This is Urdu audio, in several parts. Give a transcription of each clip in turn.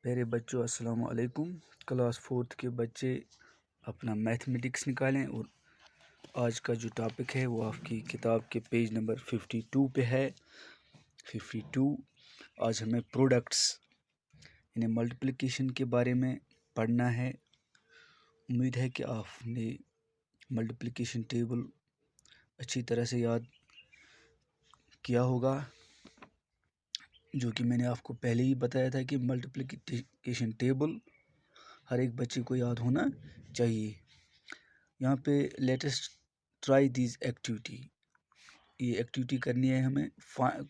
پیارے بچوں السلام علیکم. کلاس 4 کے بچے اپنا میتھمیٹکس نکالیں اور آج کا جو ٹاپک ہے وہ آپ کی کتاب کے پیج نمبر 52 پہ ہے. 52 آج ہمیں پروڈکٹس یعنی ملٹیپلیکیشن کے بارے میں پڑھنا ہے. امید ہے کہ آپ نے ملٹیپلیکیشن ٹیبل اچھی طرح سے یاد کیا ہوگا، جو کہ میں نے آپ کو پہلے ہی بتایا تھا کہ ملٹیپلیکیشن ٹیبل ہر ایک بچے کو یاد ہونا چاہیے. یہاں پہ لیٹسٹ ٹرائی دیز ایکٹیویٹی، یہ ایکٹیویٹی کرنی ہے ہمیں.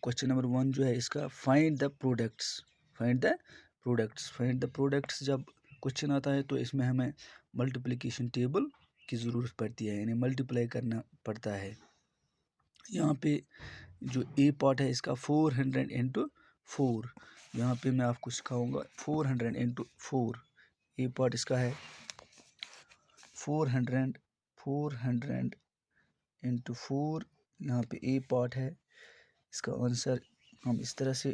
کوشچن نمبر 1 جو ہے اس کا فائنڈ دا پروڈکٹس. جب کوشچن آتا ہے تو اس میں ہمیں ملٹیپلیکیشن ٹیبل کی ضرورت پڑتی ہے، یعنی ملٹیپلائی کرنا پڑتا ہے. یہاں پہ جو اے پارٹ ہے اس کا 400 انٹو 4. یہاں پہ میں آپ کو سکھاؤں گا 400 انٹو 4. اے پارٹ اس کا ہے 400 انٹو 4. یہاں پہ اے پارٹ ہے. اس کا آنسر ہم اس طرح سے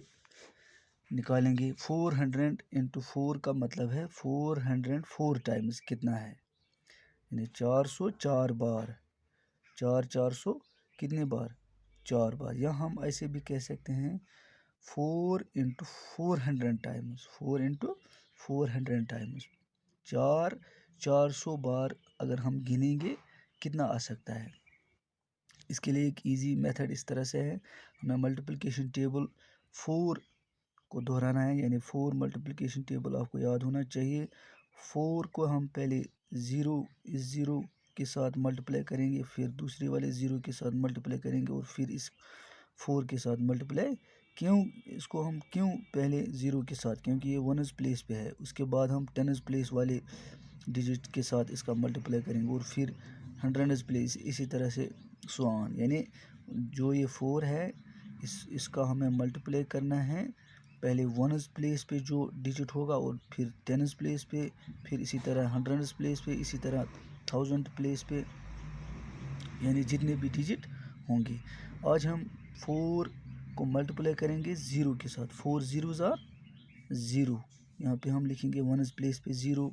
نکالیں گے. 400 انٹو 4 کا مطلب ہے 404 ٹائمز کتنا ہے، یعنی 404 بار. 400 کتنے بار؟ 4 بار. یا ہم ایسے بھی کہہ سکتے ہیں 4 انٹو 400 ٹائمز. 4 انٹو 400 ٹائمز 400 بار اگر ہم گنیں گے کتنا آ سکتا ہے. اس کے لیے ایک ایزی میتھڈ اس طرح سے ہے، ہمیں ملٹیپلیکیشن ٹیبل 4 کو دہرانا ہے، یعنی 4 ملٹیپلیکیشن ٹیبل آپ کو یاد ہونا چاہیے. 4 کو ہم پہلے 0 کے ساتھ ملٹیپلائی کریں گے، پھر دوسرے والے 0 کے ساتھ ملٹیپلائی کریں گے، اور پھر اس 4 کے ساتھ ملٹیپلائی. اس کو ہم کیوں پہلے 0 کے ساتھ؟ کیونکہ یہ ونز پلیس پہ ہے. اس کے بعد ہم ٹینز پلیس والے ڈیجٹ کے ساتھ اس کا ملٹیپلائی کریں گے، اور پھر ہنڈریڈز پلیس، اسی طرح سے سو آن. یعنی جو یہ 4 ہے اس کا ہمیں ملٹیپلائی کرنا ہے پہلے ونز پلیس پہ جو ڈیجٹ ہوگا، اور پھر ٹینز پلیس پہ، پھر اسی طرح ہنڈریڈز پلیس پہ، اسی طرح 1000 پلیس پہ، یعنی جتنے بھی ڈیجٹ ہوں گے. آج ہم 4 کو ملٹیپلائی کریں گے 0 کے ساتھ. 4 0s are 0. یہاں پہ ہم لکھیں گے ونز پلیس پہ 0.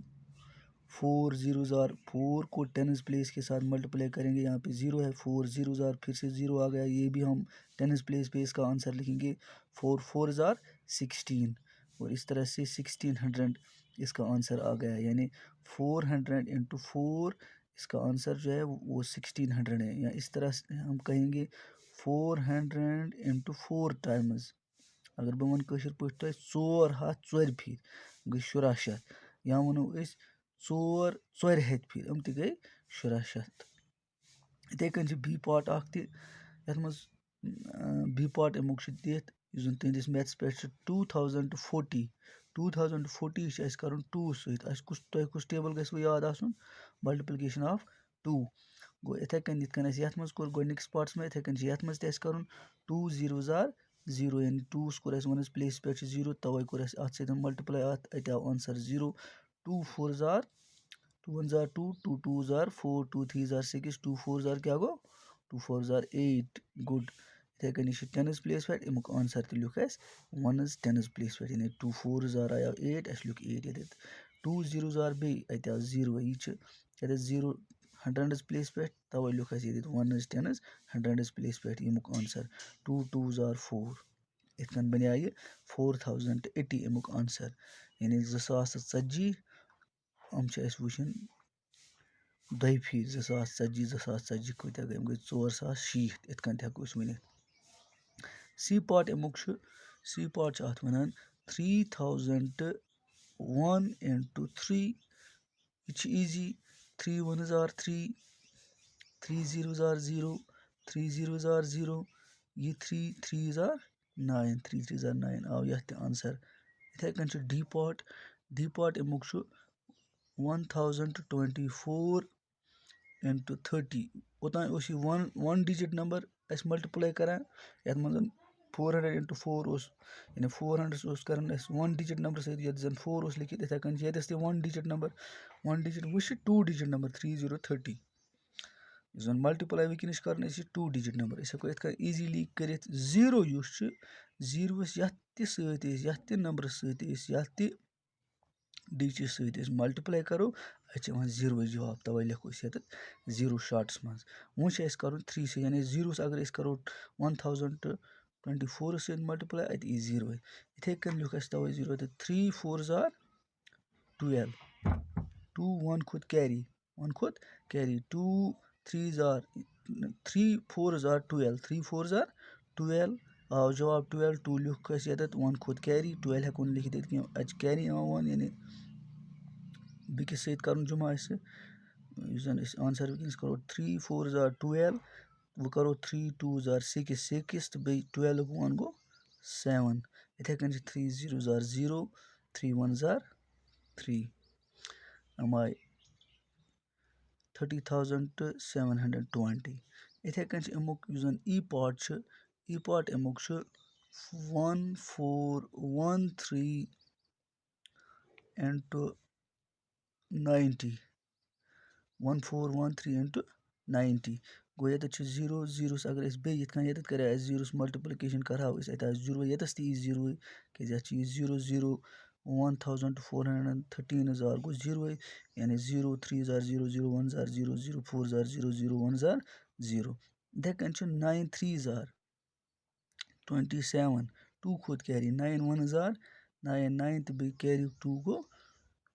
4 0s are 4 کو ٹینز پلیس کے ساتھ ملٹیپلائی کریں گے. یہاں پہ 0 ہے، 4 0s are پھر سے 0 آ گیا، یہ بھی ہم ٹینز پلیس پہ اس کا آنسر لکھیں گے. 4 4s are 16، اور اس طرح سے 1600 اس کا آنسر آ گیا. یعنی 400 انٹو 4 اس کا آنسر جو ہے وہ 1600 ہے. یا اس طرح سے ہم کہیں گے 400 انٹو 4 ٹائمز. اگر بہٕ وَنہٕ کٲشِر پٲٹھۍ تۄہہِ 4 ہتھ ژورِ پھِرِ گٔے 1600. یا وَنو أسۍ 4 ژورِ ہتہِ پھِرِ، یِم تہِ گٔے 1600. یِتھَے کٔنۍ چھِ بی پارٹ اَکھ تہِ، یَتھ منٛز بی پارٹ اَمیُک چھُ دِتھ یُس زَن تُہٕنٛدِس میتھَس پٮ۪ٹھ چھُ 2040. 2040 چھُ اَسہِ کَرُن 2 سۭتۍ. تۄہہِ کُس ٹیبل گژھِوٕ یاد آسُن؟ ملٹِپلِکیشن آف 2. گوٚو یِتھَے کٔنۍ یِتھ کٔنۍ اَسہِ یَتھ منٛز کوٚر گۄڈٕنِکِس پاٹَس منٛز، یِتھَے کٔنۍ چھِ یَتھ منٛز تہِ اَسہِ کَرُن 2 0s are 0. یعنی 2 کوٚر اَسہِ ونَس پلیس پٮ۪ٹھ چھِ 0، تَوَے کوٚر اَسہِ اَتھ سۭتۍ ملٹِپلاے. اَتہِ آو answer 0. 2 4s are 2 1s are 2، 2 2s are 4، 2 3s are 6، 2 4s are کیٛاہ گوٚو؟ 2 4s are 8. گُڈ. یِتھَے کٔنۍ یہِ چھِ ٹینٕز پلیس پٮ۪ٹھ، اَمیُک آنسر تہِ لیوٗکھ اَسہِ ونٕز ٹینٕز پلیس پٮ۪ٹھ. یعنی 2 4s are آیو 8، اَسہِ لیوٗکھ 8 ییٚتٮ۪تھ. 2 0s are بیٚیہِ، اَتہِ آو 0. یہِ چھِ ییٚتٮ۪تھ 0 ہنڈریڈٕز پلیس پٮ۪ٹھ، تَوَے لیوٗکھ اَسہِ ییٚتٮ۪تھ ونٕز ٹینٕز ہنڈریڈٕز پلیس پٮ۪ٹھ. ییٚمیُک آنسر 2 2s are 4. یِتھ کٔنۍ بنے یہِ 4080 اَمیُک آنسر. یعنی 2040 یِم چھِ اَسہِ وٕچھِنۍ دۄیہِ پھِرِ. 2040 کۭتیاہ گٔے؟ یِم گٔے 4060. یِتھ کٔنۍ تہِ ہٮ۪کو أسۍ ؤنِتھ. سی پارٹ اَمیُک چھُ، سی پارٹ چھِ اَتھ وَنان 3001 انٹو 3. یہِ چھِ easy. 3 1s are 3، 3 0s are 0، 3 0s are 0. یہِ 3 3s are 9، 3 3s are 9 آو یَتھ تہِ آنسر. یِتھَے کٔنۍ چھُ ڈی پارٹ. ڈی پارٹ اَمیُک چھُ 1024 انٹو 30. اوٚتانۍ اوس یہِ وَن ڈِجِٹ نمبر اَسہِ ملٹِپلاے کران، یَتھ منٛز 400 انٹو 4 اوس، یعنی 400 اوس کران اَسہِ 1 ڈِجِٹ نمبر سۭتۍ، یَتھ زَن 4 اوس لیکھِتھ. یِتھَے کٔنۍ چھِ ییٚتٮ۪س تہِ 1 ڈِجِٹ نمبر. 1 ڈِجِٹ وٕچھ چھِ 2 ڈِجِٹ نمبر 3030. یُس زَن ملٹِپلاے وٕنکٮ۪نَس چھِ کَرُن اَسہِ 2 ڈِجِٹ نمبر. أسۍ ہٮ۪کو یِتھ کٔنۍ ایٖزیٖلی کٔرِتھ. 0 یُس چھُ، 0 یَتھ تہِ سۭتۍ ٲسۍ، یَتھ تہِ نمبرٕ سۭتۍ ٲسۍ، یَتھ تہِ ڈِجٹہٕ سۭتۍ أسۍ مَلٹِپلاے کَرو اَسہِ چھِ یِوان زیٖروٕے جواب تَوَے لیکھو أسۍ ییٚتٮ۪تھ زیٖرو شاٹَس منٛز. وۄنۍ چھِ اَسہِ کَرُن 3 سۭتۍ یعنی زیٖروَس اگر أسۍ کَرو 1024 سۭتۍ مَلٹِپلاے اَتہِ یی زیٖروٕے. یِتھَے کٔنۍ لیوٚکھ اَسہِ تَوَے زیٖرو تہٕ 3 4 آر 12. 2 1 کھوٚت کیری 2 3 آر 3 4 آر 12 3 4 آر 12 آو جواب 12 2 لیوٚکھ اَسہِ ییٚتٮ۪تھ 1 کھوٚت کیری 12 ہٮ۪کو نہٕ لیکھِتھ ییٚتہِ کینٛہہ اَتہِ چھِ کیری یِوان 1 یعنی بیٚکِس سۭتۍ کَرُن جمع اَسہِ یُس زَن أسۍ آنسَر وٕنکٮ۪نَس کَرو 3 4 آر 12 وۄنۍ کَرو 3 2 آر 6 تہٕ بیٚیہِ 12 1 گوٚو 7. یِتھَے کٔنۍ چھِ 3 0 آر 0 3 1 آر 3 یِم آے 30,720. یِتھَے کٔنۍ چھِ اَمیُک یُس زَن ای پاٹ چھُ اَمیُک چھُ 1413 into 90 1413 into 90 گوٚو ییٚتٮ۪تھ چھِ زیٖرو زیٖروَس اگر أسۍ بیٚیہِ یِتھ کٔنۍ ییٚتٮ۪تھ کَرے اَسہِ زیٖروَس مَلٹِپلِکیشَن کَرہاو أسۍ اَتہِ آسہِ زیٖروٕے ییٚتَس تہِ یی زیٖروٕے کیٛازِ اَتھ چھِ یہِ 0 1413 آر گوٚو زیٖروٕے یعنی 0 3 آر 0 0 1 آر 0 0 4 آر 0 0 1 آر 0. یِتھَے کٔنۍ چھُ 9 3 آر 27 2 کھوٚت کیری 9 1 آر 9 9 تہٕ بیٚیہِ کیریُک 2 گوٚو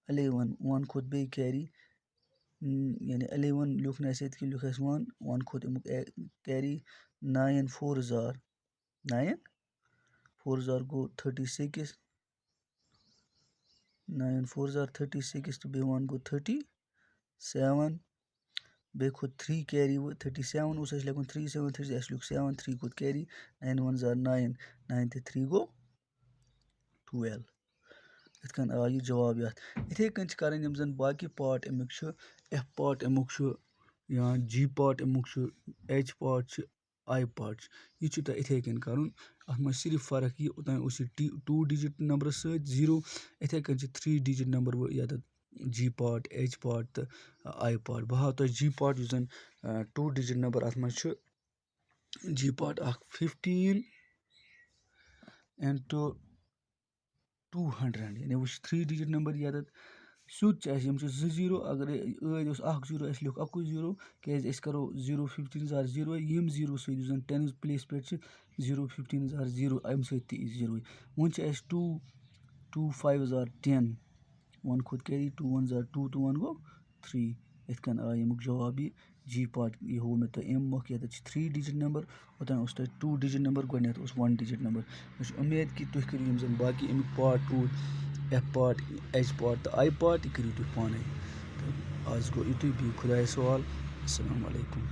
11 1 کھوٚت بیٚیہِ کیری یعنی 11 لیوٚکھ نہٕ اَسہِ ییٚتہِ کینٛہہ لیوٚکھ اَسہِ 1 کھوٚت اَمیُک کیری 9 4 آر 9 4 آر گوٚو 36 9 4 آر 36 تہٕ بیٚیہِ 1 گوٚو 37 بیٚیہِ کھوٚت 3 کیری وۄنۍ 37 اوس اَسہِ لیکھُن 3 7 3 اَسہِ لیوٚکھ 7 3 کھوٚت کیری 9 1 آر 9 9 تہٕ 3 گوٚو 12. یِتھ کٔنۍ آو یہِ جواب یَتھ. یِتھَے کٔنۍ چھِ کَرٕنۍ یِم زَن باقٕے پاٹ اَمیُک چھُ ایف پاٹ اَمیُک چھُ یا جی پاٹ اَمیُک چھُ ایچ پاٹ چھُ آی پاٹ چھُ یہِ چھُ تۄہہِ یِتھَے کٔنۍ کَرُن اَتھ منٛز صرف فرق یہِ اوٚتام اوس یہِ 2 ڈِجِٹ نمبرَس سۭتۍ 0 یِتھَے کٔنۍ چھِ 3 ڈِجِٹ نمبر ییٚتٮ۪تھ جی پاٹ ایچ پاٹ تہٕ آی پاٹ. بہٕ ہاو تۄہہِ جی پاٹ یُس زَن 2 ڈِجِٹ نمبر اَتھ منٛز چھُ جی پاٹ اَکھ 15 into 200 یعنی وٕچھ 3 ڈِجِٹ نمبر ییٚتٮ۪تھ سیوٚد چھِ اَسہِ یِم چھِ 2 0 اگر ٲدۍ اوس 1 0 اَسہِ لیوٚکھ 1 0 کیٛازِ أسۍ کَرو 0 15 آر 0 ییٚمہِ 0 سۭتۍ یُس زَن 10 پٕلیس پٮ۪ٹھ چھِ 0 15 آر 0 اَمہِ سۭتۍ تہِ یی زیٖروٕے. وۄنۍ چھِ اَسہِ 2 5 آر 10 1 کھوٚت کیری 2 1 آر 2 تہٕ 1 گوٚو 3. یِتھ کٔنۍ آو ییٚمیُک جواب یہِ جی پاٹ یہِ ہوو مےٚ تۄہہِ اَمہِ مۄکھ ییٚتٮ۪تھ چھِ 3 ڈِجِٹ نمبر اوٚتام اوس تۄہہِ 2 ڈِجِٹ نمبر گۄڈنٮ۪تھ اوس 1 ڈِجِٹ نمبر. مےٚ چھُ اُمید کہِ تُہۍ کٔرِو یِم زَن باقٕے اَمیُک پاٹ روٗد ایف پاٹ ایچ پاٹ تہٕ آی پاٹ یہِ کٔرِو تُہۍ پانَے تہٕ آز گوٚو یُتُے بِہِو خۄدایَس حوال. اَسَلامُ علیکُم.